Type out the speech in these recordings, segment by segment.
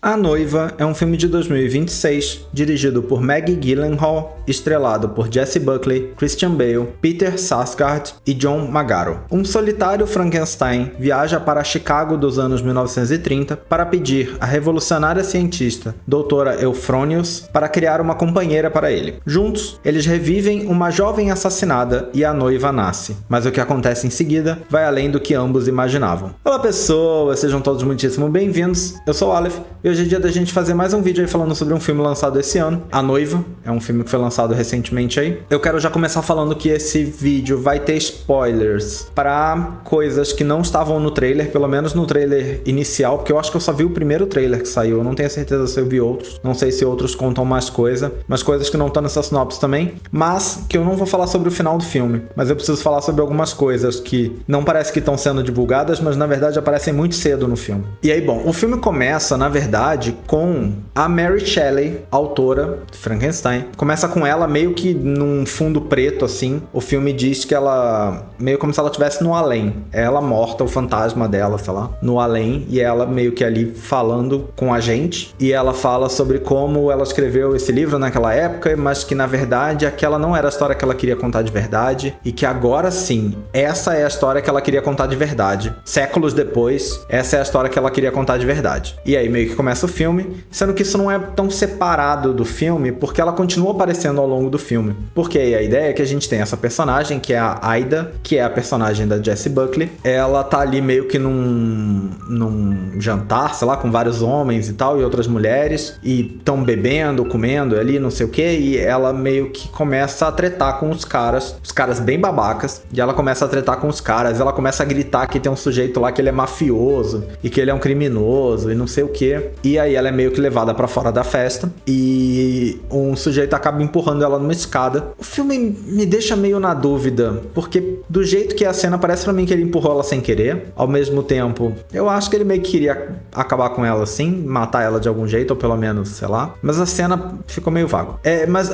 A Noiva é um filme de 2026, dirigido por Maggie Gyllenhaal, estrelado por Jessie Buckley, Christian Bale, Peter Sarsgaard e John Magaro. Um solitário Frankenstein viaja para Chicago dos anos 1930 para pedir à revolucionária cientista Doutora Euphronius para criar uma companheira para ele. Juntos, eles revivem uma jovem assassinada e a noiva nasce, mas o que acontece em seguida vai além do que ambos imaginavam. Olá pessoas, sejam todos muitíssimo bem-vindos, eu sou o Aleph e hoje é dia da gente fazer mais um vídeo aí falando sobre um filme lançado esse ano, A Noiva, é um filme que foi lançado recentemente aí. Eu quero já começar falando que esse vídeo vai ter spoilers para coisas que não estavam no trailer, pelo menos no trailer inicial, porque eu acho que eu só vi o primeiro trailer que saiu, eu não tenho certeza se eu vi outros, não sei se outros contam mais coisa, mas coisas que não estão nessa sinopse também, mas que eu não vou falar sobre o final do filme, mas eu preciso falar sobre algumas coisas que não parece que estão sendo divulgadas, mas na verdade aparecem muito cedo no filme. E aí, bom, o filme começa, na verdade, com a Mary Shelley, autora de Frankenstein. Começa com ela meio que num fundo preto, assim. O filme diz que ela... meio como se ela estivesse no além. Ela morta, o fantasma dela, sei lá, no além. E ela meio que ali falando com a gente. E ela fala sobre como ela escreveu esse livro naquela época, mas que na verdade aquela não era a história que ela queria contar de verdade. E que agora sim, essa é a história que ela queria contar de verdade. Séculos depois, essa é a história que ela queria contar de verdade. E aí meio que começa o filme, sendo que isso não é tão separado do filme, porque ela continua aparecendo ao longo do filme. Porque aí a ideia é que a gente tem essa personagem, que é a Aida, que é a personagem da Jessie Buckley. Ela tá ali meio que num jantar, sei lá, com vários homens e tal, e outras mulheres, e estão bebendo, comendo ali, não sei o que, e ela meio que começa a tretar com os caras bem babacas, e ela começa a tretar com os caras, ela começa a gritar que tem um sujeito lá que ele é mafioso, e que ele é um criminoso, e não sei o que. E aí ela é meio que levada pra fora da festa e um sujeito acaba empurrando ela numa escada. O filme me deixa meio na dúvida, porque do jeito que é a cena parece pra mim que ele empurrou ela sem querer. Ao mesmo tempo, eu acho que ele meio que queria acabar com ela assim, matar ela de algum jeito, ou pelo menos, sei lá. Mas a cena ficou meio vaga. Mas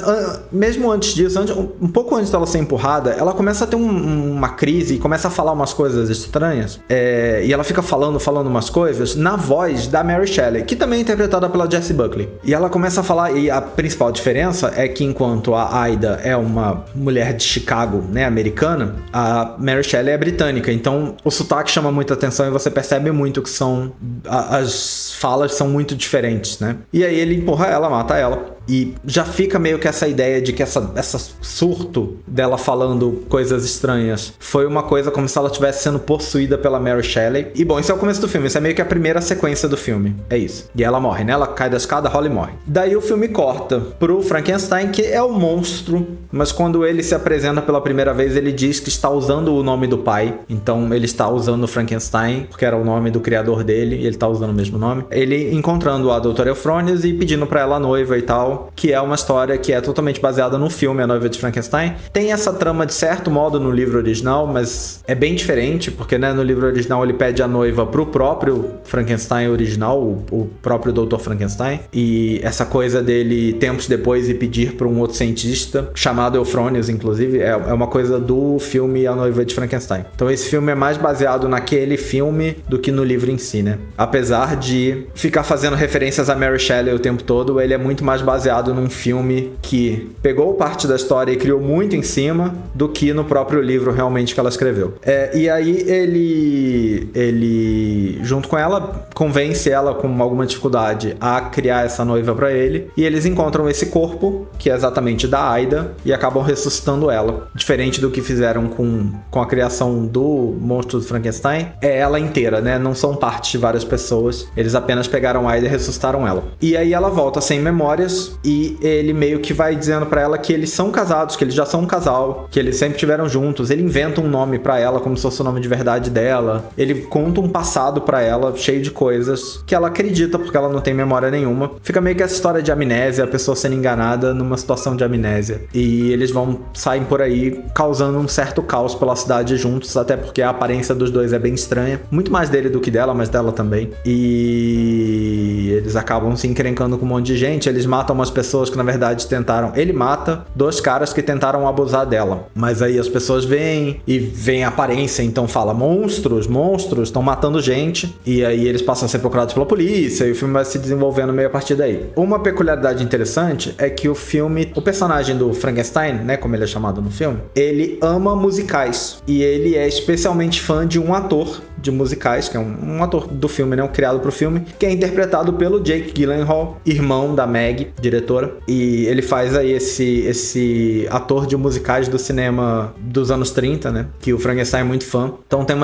mesmo antes disso, um pouco antes dela ser empurrada, ela começa a ter uma crise e começa a falar umas coisas estranhas. E ela fica falando umas coisas na voz da Mary Shelley, que também é interpretada pela Jessie Buckley. E ela começa a falar, e a principal diferença é que enquanto a Aida é uma mulher de Chicago, né, americana, a Mary Shelley é britânica. Então o sotaque chama muita atenção e você percebe muito que as falas são muito diferentes, né? E aí ele empurra ela, mata ela. E já fica meio que essa ideia de que essa surto dela falando coisas estranhas foi uma coisa como se ela estivesse sendo possuída pela Mary Shelley. E bom, esse é o começo do filme, isso é meio que a primeira sequência do filme. É isso. E ela morre, né? Ela cai da escada, rola e morre. Daí o filme corta pro Frankenstein, que é o monstro, mas quando ele se apresenta pela primeira vez, ele diz que está usando o nome do pai. Então ele está usando o Frankenstein, porque era o nome do criador dele, e ele está usando o mesmo nome. Ele encontrando a Doutora Euphronius e pedindo pra ela a noiva e tal, que é uma história que é totalmente baseada no filme A Noiva de Frankenstein. Tem essa trama de certo modo no livro original, mas é bem diferente, porque né, no livro original ele pede a noiva pro próprio Frankenstein original, o próprio Dr. Frankenstein, e essa coisa dele tempos depois ir pedir para um outro cientista, chamado Euphronius inclusive, é uma coisa do filme A Noiva de Frankenstein. Então esse filme é mais baseado naquele filme do que no livro em si, né? Apesar de ficar fazendo referências a Mary Shelley o tempo todo, ele é muito mais baseado num filme que pegou parte da história e criou muito em cima do que no próprio livro realmente que ela escreveu. E aí ele junto com ela, convence ela com alguma dificuldade a criar essa noiva pra ele, e eles encontram esse corpo, que é exatamente da Aida, e acabam ressuscitando ela. Diferente do que fizeram com a criação do monstro do Frankenstein, é ela inteira, né? Não são partes de várias pessoas, eles apenas pegaram a Aida e ressuscitaram ela. E aí ela volta sem memórias, e ele meio que vai dizendo pra ela que eles são casados, que eles já são um casal, que eles sempre estiveram juntos. Ele inventa um nome pra ela como se fosse o nome de verdade dela. Ele conta um passado pra ela cheio de coisas que ela acredita porque ela não tem memória nenhuma. Fica meio que essa história de amnésia, a pessoa sendo enganada numa situação de amnésia. E eles saem por aí causando um certo caos pela cidade juntos, até porque a aparência dos dois é bem estranha. Muito mais dele do que dela, mas dela também. E eles acabam se encrencando com um monte de gente. Eles matam umas pessoas que na verdade tentaram... Ele mata 2 caras que tentaram abusar dela. Mas aí as pessoas veem e veem a aparência, então fala, monstros estão matando gente. E aí eles passam a ser procurados pela polícia e o filme vai se desenvolvendo meio a partir daí. Uma peculiaridade interessante é que o personagem do Frankenstein, né, como ele é chamado no filme, ele ama musicais. E ele é especialmente fã de um ator de musicais, que é um ator do filme, né, criado pro filme, que é interpretado pelo Jake Gyllenhaal, irmão da Meg, diretora. E ele faz aí esse ator de musicais do cinema dos anos 30, né, que o Frankenstein é muito fã. Então tem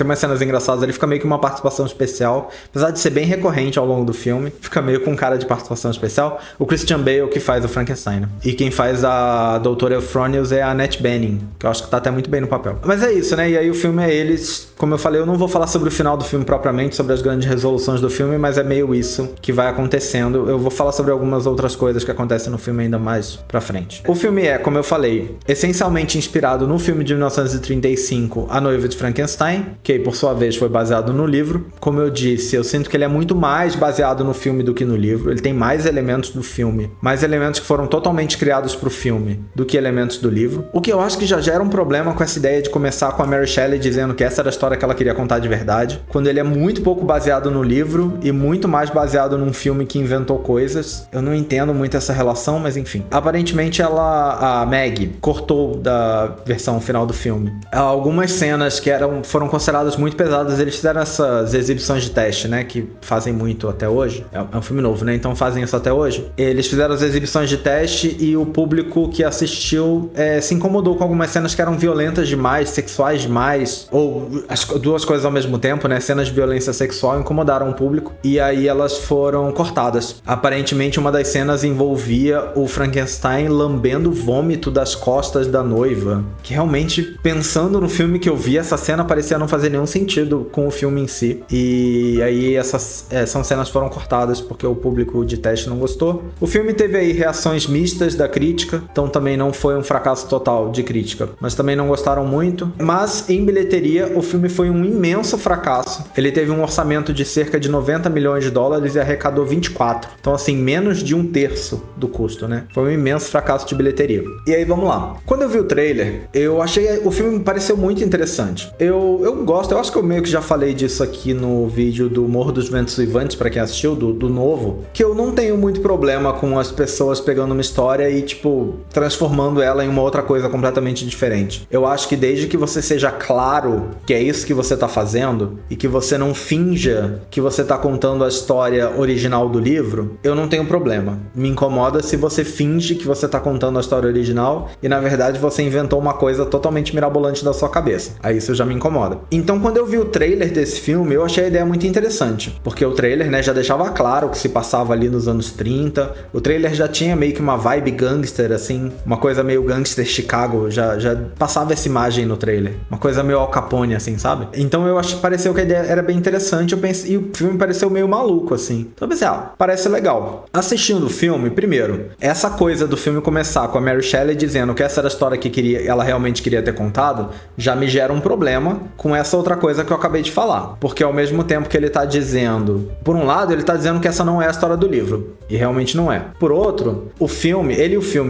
umas cenas engraçadas, ele fica meio que uma participação especial, apesar de ser bem recorrente ao longo do filme, fica meio com cara de participação especial. O Christian Bale que faz o Frankenstein, né? E quem faz a Doutora Euphronius é a Annette Bening, que eu acho que tá até muito bem no papel. Mas é isso, né, e aí o filme é eles, como eu falei, eu não vou falar sobre o final do filme propriamente, sobre as grandes resoluções do filme, mas é meio isso que vai acontecendo. Eu vou falar sobre algumas outras coisas que acontecem no filme ainda mais pra frente. O filme é, como eu falei, essencialmente inspirado no filme de 1935, A Noiva de Frankenstein, que por sua vez foi baseado no livro. Como eu disse, eu sinto que ele é muito mais baseado no filme do que no livro. Ele tem mais elementos do filme, mais elementos que foram totalmente criados pro filme do que elementos do livro. O que eu acho que já gera um problema com essa ideia de começar com a Mary Shelley dizendo que essa era a história que ela queria contar de verdade, quando ele é muito pouco baseado no livro e muito mais baseado num filme que inventou coisas. Eu não entendo muito essa relação, mas enfim. Aparentemente a Meg cortou da versão final do filme algumas cenas que foram consideradas muito pesadas. Eles fizeram essas exibições de teste, né, que fazem muito até hoje. É um filme novo, né, então fazem isso até hoje. Eles fizeram as exibições de teste e o público que assistiu se incomodou com algumas cenas que eram violentas demais, sexuais demais, ou as duas coisas ao mesmo tempo, né? Cenas de violência sexual incomodaram o público e aí elas foram cortadas. Aparentemente uma das cenas envolvia o Frankenstein lambendo o vômito das costas da noiva, que realmente, pensando no filme que eu vi, essa cena parecia não fazer nenhum sentido com o filme em si. E aí essas cenas foram cortadas porque o público de teste não gostou. O filme teve aí reações mistas da crítica, então também não foi um fracasso total de crítica, mas também não gostaram muito. Mas em bilheteria o filme foi um imenso fracasso. Ele teve um orçamento de cerca de 90 milhões de dólares e arrecadou 24. Então assim, menos de 1/3 do custo, né? Foi um imenso fracasso de bilheteria. E aí vamos lá. Quando eu vi o trailer, eu achei... O filme me pareceu muito interessante. Eu gosto, eu acho que eu meio que já falei disso aqui no vídeo do Morro dos Ventos Uivantes, pra quem assistiu, do novo, que eu não tenho muito problema com as pessoas pegando uma história e, tipo, transformando ela em uma outra coisa completamente diferente. Eu acho que desde que você seja claro que é isso que você tá fazendo e que você não finja que você tá contando a história original do livro, eu não tenho problema. Me incomoda se você finge que você tá contando a história original e na verdade você inventou uma coisa totalmente mirabolante da sua cabeça. Aí isso já me incomoda. Então quando eu vi o trailer desse filme, eu achei a ideia muito interessante, porque o trailer, né, já deixava claro que se passava ali nos anos 30. O trailer já tinha meio que uma vibe gangster, assim, uma coisa meio gangster Chicago, já passava essa imagem no trailer, uma coisa meio Al Capone, assim, sabe? Então pareceu que a ideia era bem interessante, e o filme pareceu meio maluco, assim. Então eu pensei, parece legal. Assistindo o filme, primeiro, essa coisa do filme começar com a Mary Shelley dizendo que essa era a história que ela realmente queria ter contado, já me gera um problema com essa outra coisa que eu acabei de falar. Porque ao mesmo tempo que ele tá dizendo... Por um lado, ele tá dizendo que essa não é a história do livro. E realmente não é. Por outro, o filme,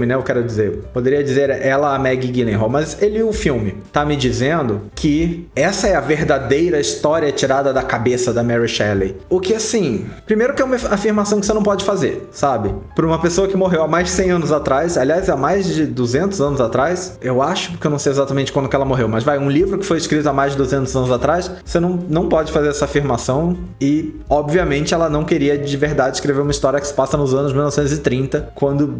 né, eu quero dizer. Poderia dizer ela, a Maggie Gyllenhaal, mas ele e o filme tá me dizendo que essa é a verdadeira história tirada da cabeça da Mary Shelley. O que, assim... Primeiro que é uma afirmação que você não pode fazer, sabe? Por uma pessoa que morreu há mais de 100 anos atrás, aliás, há mais de 200 anos atrás, eu acho, porque eu não sei exatamente quando que ela morreu, mas um livro que foi escrito há mais de 200 anos atrás, você não pode fazer essa afirmação e, obviamente, ela não queria de verdade escrever uma história que se passa nos anos 1930, quando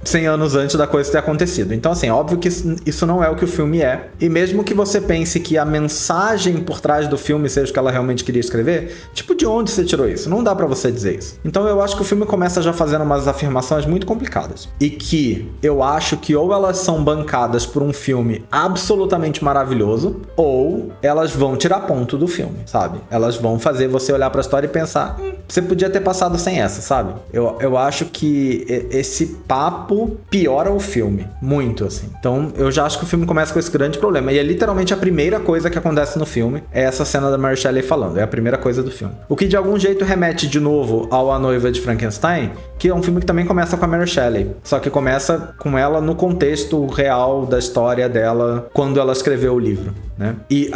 100 anos antes da coisa ter acontecido. Então, assim, óbvio que isso não é o que o filme é, e mesmo que você pense que a mensagem por trás do filme seja o que ela realmente queria escrever, tipo, de onde você tirou isso? Não dá pra você dizer isso. Então eu acho que o filme começa já fazendo umas afirmações muito complicadas, e que eu acho que ou elas são bancadas por um filme absolutamente maravilhoso, ou elas vão tirar ponto do filme, sabe? Elas vão fazer você olhar pra história e pensar, você podia ter passado sem essa, sabe? Eu acho que esse papo piora o filme, muito, assim. Então eu já acho que o filme começa com esse grande problema, e é literalmente a primeira coisa que acontece no filme, é essa cena da Mary Shelley falando, é a primeira coisa do filme. O que de algum jeito remete de novo ao A Noiva de Frankenstein, que é um filme que também começa com a Mary Shelley, só que começa com ela no contexto real da história dela quando ela escreveu o livro, né? E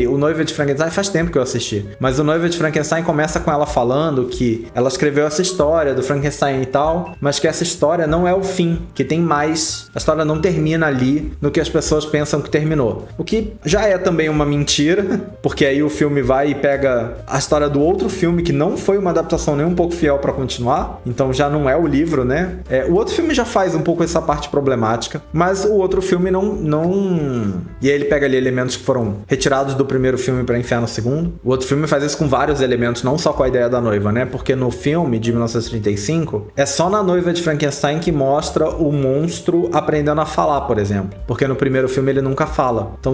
o Noiva de Frankenstein faz tempo que eu assisti, mas o Noiva de Frankenstein começa com ela falando que ela escreveu essa história do Frankenstein e tal, mas que essa história não é o fim, que tem mais, a história não termina ali no que as pessoas pensam que terminou, o que já é também uma mentira, porque aí o filme vai e pega a história do outro filme que não foi uma adaptação nem um pouco fiel pra continuar, então já não é o livro, né? O outro filme já faz um pouco essa parte problemática, mas o outro filme não... E aí ele pega ali elementos que foram retirados do primeiro filme pra enfiar no segundo. O outro filme faz isso com vários elementos, não só com a ideia da noiva, né? Porque no filme de 1935, é só na Noiva de Frankenstein que mostra o monstro aprendendo a falar, por exemplo. Porque no primeiro filme ele nunca fala. Então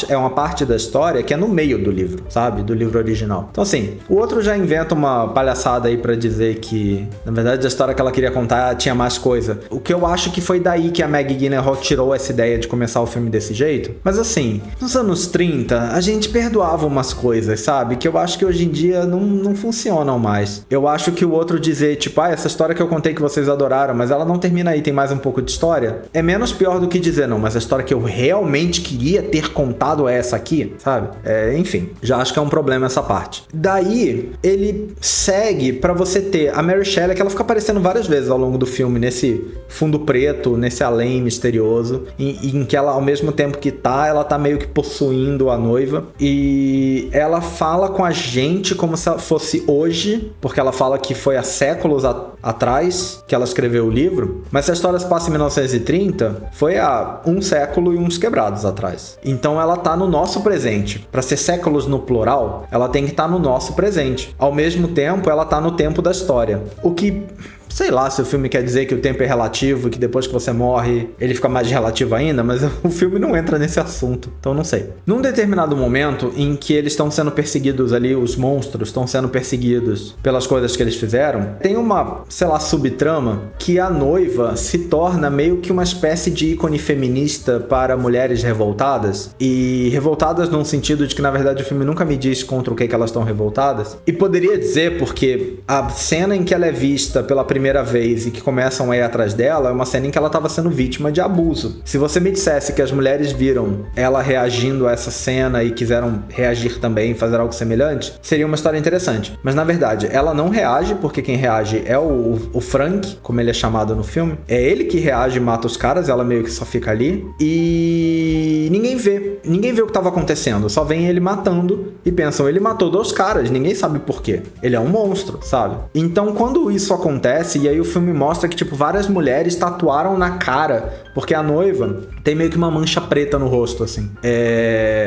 é uma parte da história que é no meio do livro, sabe? Do livro original. Então assim, o outro já inventa uma palhaçada aí pra dizer que, na verdade, a história que ela queria contar tinha mais coisa. O que eu acho que foi daí que a Maggie Gyllenhaal tirou essa ideia de começar o filme desse jeito. Mas assim, nos anos 30, a gente perdoava umas coisas, sabe? Que eu acho que hoje em dia não funcionam mais. Eu acho que o outro dizer, tipo, essa história que eu contei que vocês adoraram, mas ela não termina aí, tem mais um pouco de história, é menos pior do que dizer, não, mas a história que eu realmente queria ter contado é essa aqui, sabe? Enfim, já acho que é um problema essa parte. Daí, ele segue pra você ter a Mary Shelley, que ela fica aparecendo várias vezes ao longo do filme, nesse fundo preto, nesse além misterioso, em que ela, ao mesmo tempo que ela tá meio que possuindo a noiva, e ela fala com a gente como se fosse hoje, porque ela fala que foi há séculos atrás que ela escreveu o livro, mas se a história se passa em 1930, foi há um século e uns quebrados atrás. Então ela tá no nosso presente. Para ser séculos no plural, ela tem que estar no nosso presente. Ao mesmo tempo, ela tá no tempo da história. O que... Sei lá se o filme quer dizer que o tempo é relativo e que depois que você morre ele fica mais relativo ainda, mas o filme não entra nesse assunto, então não sei. Num determinado momento em que eles estão sendo perseguidos ali, os monstros estão sendo perseguidos pelas coisas que eles fizeram, tem uma, sei lá, subtrama que a noiva se torna meio que uma espécie de ícone feminista para mulheres revoltadas, e revoltadas num sentido de que na verdade o filme nunca me diz contra o que elas estão revoltadas, e poderia dizer porque a cena em que ela é vista pela primeira vez e que começam a ir atrás dela é uma cena em que ela estava sendo vítima de abuso. Se você me dissesse que as mulheres viram ela reagindo a essa cena e quiseram reagir também, fazer algo semelhante, seria uma história interessante. Mas na verdade, ela não reage, porque quem reage é o Frank, como ele é chamado no filme. É ele que reage e mata os caras, ela meio que só fica ali. E ninguém vê o que estava acontecendo, só vem ele matando e pensam, ele matou 2 caras, ninguém sabe por quê. Ele é um monstro, sabe? Então quando isso acontece, e aí o filme mostra que, tipo, várias mulheres tatuaram na cara, porque a noiva tem meio que uma mancha preta no rosto, assim,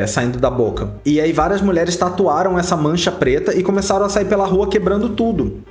saindo da boca. E aí várias mulheres tatuaram essa mancha preta e começaram a sair pela rua quebrando tudo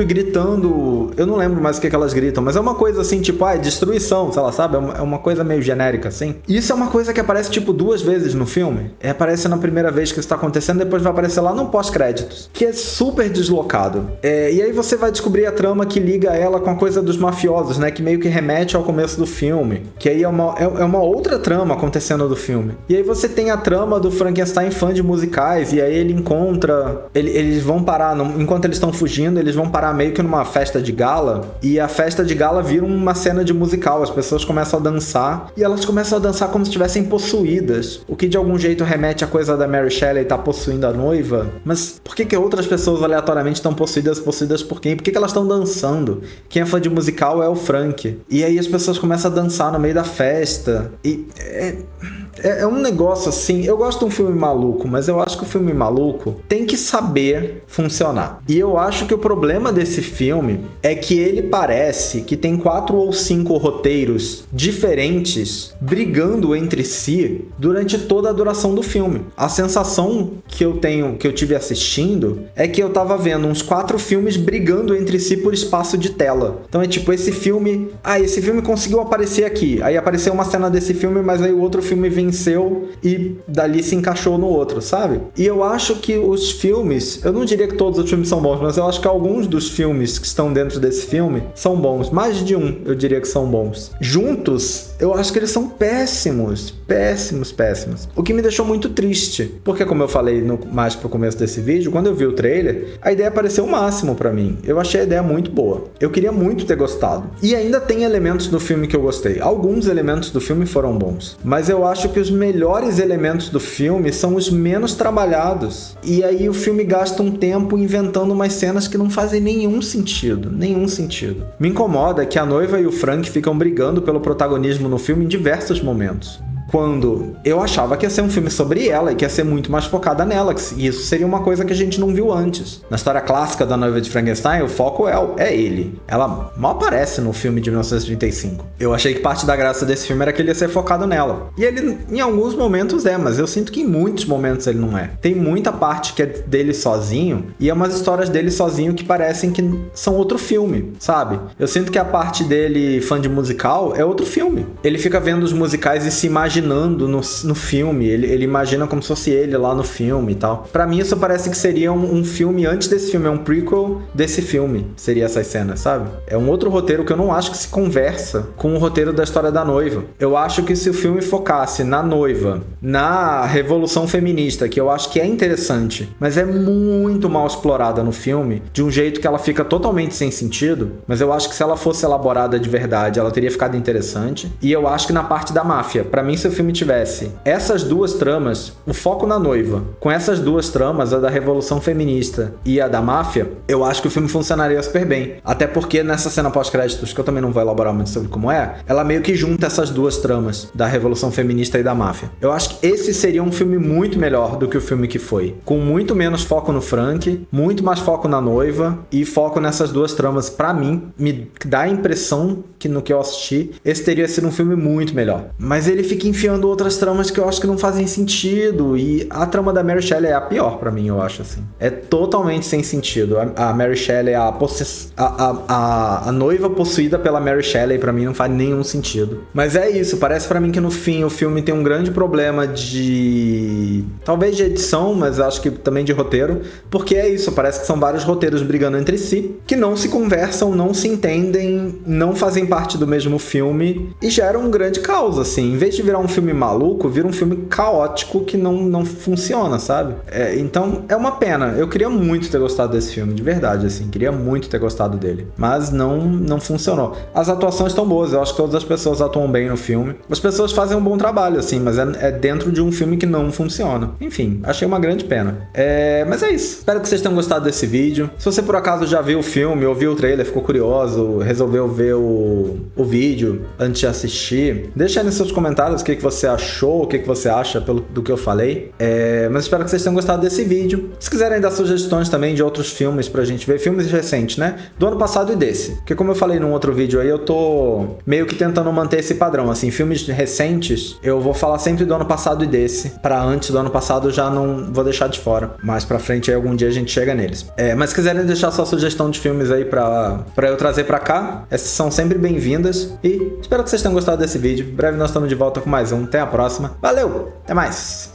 e gritando. Eu não lembro mais o que elas gritam, mas é uma coisa assim, tipo, destruição, sei lá, sabe? É uma coisa meio genérica, assim. E isso é uma coisa que aparece, tipo, 2 vezes no filme. Aparece na primeira vez que isso tá acontecendo, depois vai aparecer lá no pós-créditos, que é super deslocado. E aí você vai descobrir a trama que liga ela com a coisa dos mafiosos, né? Que meio que remete ao começo do filme. Que aí é uma outra trama acontecendo do filme. E aí você tem a trama do Frankenstein fã de musicais, e aí ele encontra... Eles vão parar, enquanto eles estão fugindo, eles vão parar meio que numa festa de gala, e a festa de gala vira uma cena de musical. As pessoas começam a dançar, e elas começam a dançar como se estivessem possuídas. O que de algum jeito remete à coisa da Mary Shelley estar possuindo a noiva. Mas por que outras pessoas aleatoriamente estão possuídas por quem? Por que elas estão dançando? Quem é fã de musical é o Frank. E aí as pessoas começam a dançar no meio da festa. E é um negócio assim... Eu gosto de um filme maluco, mas eu acho que o filme maluco tem que saber funcionar. E eu acho que o problema desse filme é que ele parece que tem 4 ou 5 roteiros diferentes brigando entre si durante toda a duração do filme. A sensação que eu tive assistindo é que eu tava vendo uns 4 filmes brigando entre si por espaço de tela. Então é tipo, esse filme conseguiu aparecer aqui. Aí apareceu uma cena desse filme, mas aí o outro filme venceu e dali se encaixou no outro, sabe? E eu acho que os filmes, eu não diria que todos os filmes são bons, mas eu acho que alguns dos filmes que estão dentro desse filme são bons. Mais de um, eu diria que são bons. Juntos, eu acho que eles são péssimos. Péssimos, péssimos. O que me deixou muito triste, porque como eu falei mais pro começo desse vídeo, quando eu vi o trailer, a ideia pareceu o máximo pra mim. Eu achei a ideia muito boa. Eu queria muito ter gostado. E ainda tem elementos do filme que eu gostei. Alguns elementos do filme foram bons. Mas eu acho que os melhores elementos do filme são os menos trabalhados. E aí o filme gasta um tempo inventando umas cenas que não fazem nenhum sentido. Nenhum sentido. Me incomoda que a noiva e o Frank ficam brigando pelo protagonismo no filme em diversos momentos. Quando eu achava que ia ser um filme sobre ela e que ia ser muito mais focada nela, e isso seria uma coisa que a gente não viu antes. Na história clássica da Noiva de Frankenstein, o foco é ele. Ela mal aparece no filme de 1935. Eu achei que parte da graça desse filme era que ele ia ser focado nela. E ele, em alguns momentos, mas eu sinto que em muitos momentos ele não é. Tem muita parte que é dele sozinho, e é umas histórias dele sozinho que parecem que são outro filme, sabe? Eu sinto que a parte dele, fã de musical, é outro filme. Ele fica vendo os musicais e se imaginando no filme, ele imagina como se fosse ele lá no filme e tal. Pra mim isso parece que seria um filme antes desse filme, é um prequel desse filme, seria essas cenas, sabe? É um outro roteiro que eu não acho que se conversa com o roteiro da história da noiva. Eu acho que se o filme focasse na noiva, na revolução feminista, que eu acho que é interessante, mas é muito mal explorada no filme, de um jeito que ela fica totalmente sem sentido, mas eu acho que se ela fosse elaborada de verdade, ela teria ficado interessante. E eu acho que na parte da máfia, pra mim, se o filme tivesse essas duas tramas, o foco na noiva, com essas duas tramas, a da revolução feminista e a da máfia, eu acho que o filme funcionaria super bem. Até porque nessa cena pós-créditos, que eu também não vou elaborar muito sobre como é, ela meio que junta essas duas tramas, da revolução feminista e da máfia. Eu acho que esse seria um filme muito melhor do que o filme que foi. Com muito menos foco no Frank, muito mais foco na noiva e foco nessas duas tramas. Pra mim, me dá a impressão que no que eu assisti, esse teria sido um filme muito melhor. Mas ele fica enfiando outras tramas que eu acho que não fazem sentido, e a trama da Mary Shelley é a pior pra mim, eu acho, assim. É totalmente sem sentido. A Mary Shelley, a noiva possuída pela Mary Shelley, pra mim não faz nenhum sentido. Mas é isso, parece pra mim que no fim o filme tem um grande problema talvez de edição, mas acho que também de roteiro, porque é isso, parece que são vários roteiros brigando entre si, que não se conversam, não se entendem, não fazem parte do mesmo filme, e geram um grande caos, assim. Em vez de virar um filme maluco, vira um filme caótico que não funciona, sabe? Então, é uma pena. Eu queria muito ter gostado desse filme, de verdade, assim. Queria muito ter gostado dele. Mas não funcionou. As atuações estão boas. Eu acho que todas as pessoas atuam bem no filme. As pessoas fazem um bom trabalho, assim, mas é dentro de um filme que não funciona. Enfim, achei uma grande pena. Mas é isso. Espero que vocês tenham gostado desse vídeo. Se você, por acaso, já viu o filme, ou viu o trailer, ficou curioso, resolveu ver o vídeo antes de assistir, deixa aí nos seus comentários o que você achou, o que você acha do que eu falei. Mas espero que vocês tenham gostado desse vídeo. Se quiserem dar sugestões também de outros filmes pra gente ver, filmes recentes, né? Do ano passado e desse. Porque como eu falei num outro vídeo aí, eu tô meio que tentando manter esse padrão. Assim, filmes recentes, eu vou falar sempre do ano passado e desse. Pra antes do ano passado, eu já não vou deixar de fora. Mais pra frente, aí algum dia a gente chega neles. Mas se quiserem deixar sua sugestão de filmes aí pra eu trazer pra cá, essas são sempre bem-vindas. E espero que vocês tenham gostado desse vídeo. Em breve nós estamos de volta com mais um. Até a próxima. Valeu! Até mais!